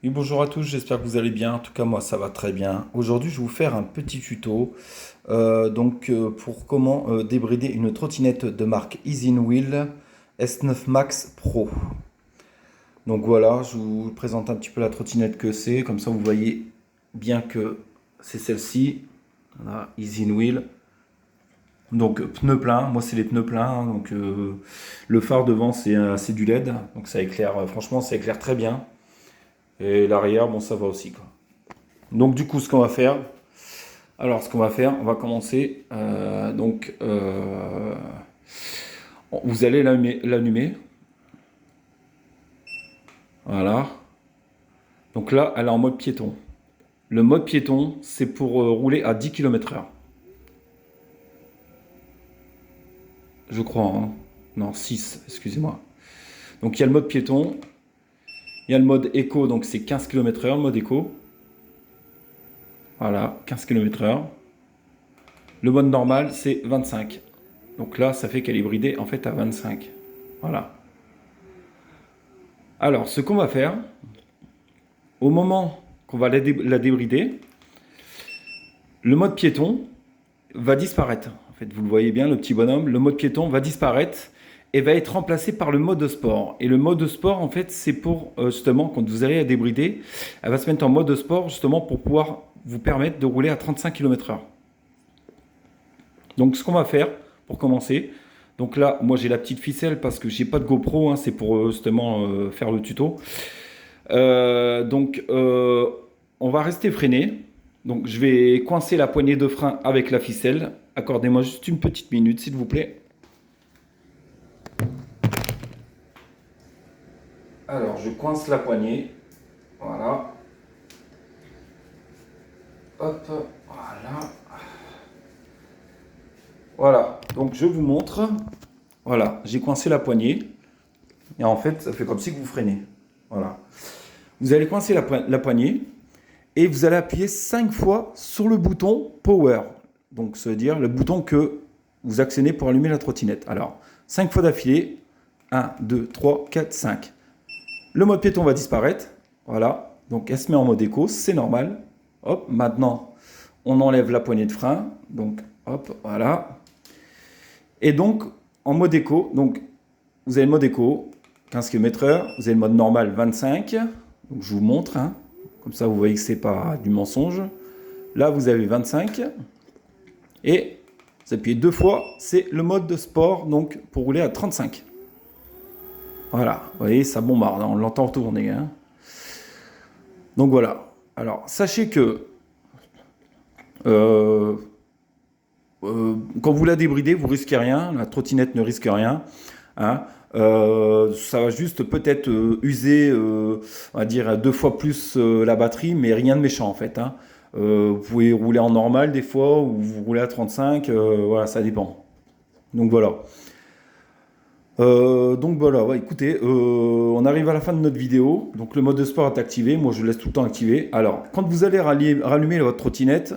Oui, bonjour à tous, j'espère que vous allez bien. En tout cas, moi, ça va très bien. Aujourd'hui, je vais vous faire un petit tuto pour comment débrider une trottinette de marque EasyWheel S9 Max Pro. Donc voilà, je vous présente un petit peu la trottinette que c'est. Comme ça, vous voyez bien que c'est celle-ci. Voilà, EasyWheel. Donc pneus pleins, moi c'est les pneus pleins. Le phare devant c'est du LED, donc ça éclaire, franchement ça éclaire très bien. Et l'arrière, bon ça va aussi quoi. Donc du coup, ce qu'on va faire, on va commencer. Vous allez l'allumer. Voilà. Donc là, elle est en mode piéton. Le mode piéton, c'est pour rouler à 10 km/h. Je crois, hein. Non, 6, excusez-moi. Donc il y a le mode piéton, il y a le mode éco, donc c'est 15 km/h le mode éco. Voilà, 15 km/h. Le mode normal, c'est 25. Donc là, ça fait qu'elle est bridée en fait à 25. Voilà. Alors, ce qu'on va faire, au moment qu'on va la débrider, le mode piéton va disparaître. En fait, vous le voyez bien, le petit bonhomme, le mode piéton va disparaître et va être remplacé par le mode sport. Et le mode sport, en fait, c'est pour justement, quand vous allez la débrider, elle va se mettre en mode sport justement pour pouvoir vous permettre de rouler à 35 km/h. Donc, ce qu'on va faire pour commencer, donc là, moi j'ai la petite ficelle parce que j'ai pas de GoPro, hein, c'est pour justement faire le tuto. On va rester freiné. Donc, je vais coincer la poignée de frein avec la ficelle. Accordez-moi juste une petite minute, s'il vous plaît. Alors, je coince la poignée. Voilà. Hop, voilà. Voilà. Donc, je vous montre. Voilà, j'ai coincé la poignée. Et en fait, ça fait comme si vous freinez. Voilà. Vous allez coincer la poignée. Et vous allez appuyer 5 fois sur le bouton Power. Donc, ça veut dire le bouton que vous actionnez pour allumer la trottinette. Alors, 5 fois d'affilée. 1, 2, 3, 4, 5. Le mode piéton va disparaître. Voilà. Donc, elle se met en mode éco. C'est normal. Hop. Maintenant, on enlève la poignée de frein. Donc, hop. Voilà. Et donc, en mode éco. Donc, vous avez le mode éco. 15 km/h. Vous avez le mode normal 25. Donc, je vous montre. Hein. Comme ça, vous voyez que ce n'est pas du mensonge. Là, vous avez 25. Et vous appuyez 2 fois. C'est le mode de sport, donc pour rouler à 35. Voilà. Vous voyez, ça bombarde. On l'entend tourner. Hein. Donc voilà. Alors, sachez que euh, quand vous la débridez, vous risquez rien. La trottinette ne risque rien. Hein. Ça va juste peut-être user, on va dire, 2 fois plus la batterie, mais rien de méchant en fait. Hein. Vous pouvez rouler en normal des fois, ou vous roulez à 35, voilà, ça dépend. Donc voilà. Ouais, écoutez, on arrive à la fin de notre vidéo. Donc le mode de sport est activé. Moi, je laisse tout le temps activé. Alors, quand vous allez rallumer votre trottinette,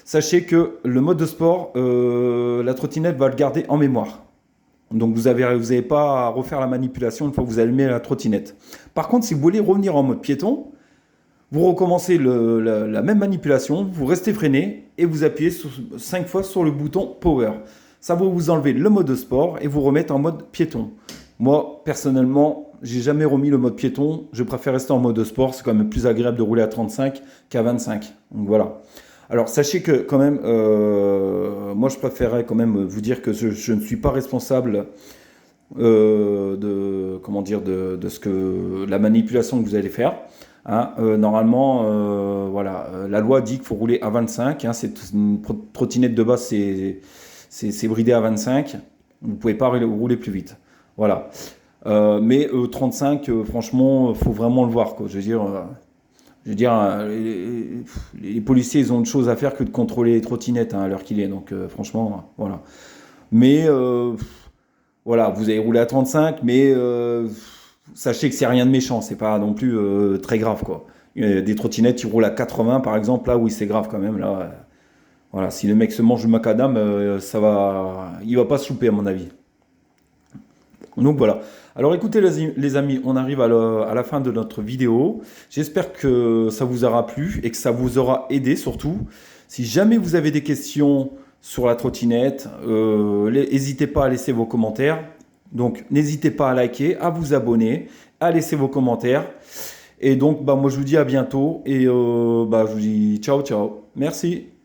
sachez que le mode de sport, la trottinette va le garder en mémoire. Donc vous avez pas à refaire la manipulation une fois que vous allumez la trottinette. Par contre, si vous voulez revenir en mode piéton, vous recommencez la même manipulation, vous restez freiné et vous appuyez 5 fois sur le bouton Power. Ça va vous enlever le mode sport et vous remettre en mode piéton. Moi, personnellement, j'ai jamais remis le mode piéton. Je préfère rester en mode sport. C'est quand même plus agréable de rouler à 35 qu'à 25. Donc voilà. Alors sachez que quand même, moi je préférerais quand même vous dire que je ne suis pas responsable de ce que la manipulation que vous allez faire. Hein. Normalement, voilà, la loi dit qu'il faut rouler à 25. Hein, c'est une trottinette de base, c'est bridé à 25. Vous ne pouvez pas rouler plus vite. Voilà. Mais 35, franchement, faut vraiment le voir, quoi. Je veux dire, les policiers, ils ont autre chose à faire que de contrôler les trottinettes hein, à l'heure qu'il est. Donc, franchement, voilà. Mais, voilà, vous avez roulé à 35, mais sachez que c'est rien de méchant. C'est pas non plus très grave, quoi. Il y a des trottinettes qui roulent à 80, par exemple. Là, oui, c'est grave quand même. Là, voilà, si le mec se mange le macadam, il va pas se louper, à mon avis. Donc voilà. Alors écoutez les amis, on arrive à la fin de notre vidéo. J'espère que ça vous aura plu et que ça vous aura aidé surtout. Si jamais vous avez des questions sur la trottinette, n'hésitez pas à laisser vos commentaires. Donc n'hésitez pas à liker, à vous abonner, à laisser vos commentaires. Et donc moi je vous dis à bientôt et je vous dis ciao ciao. Merci.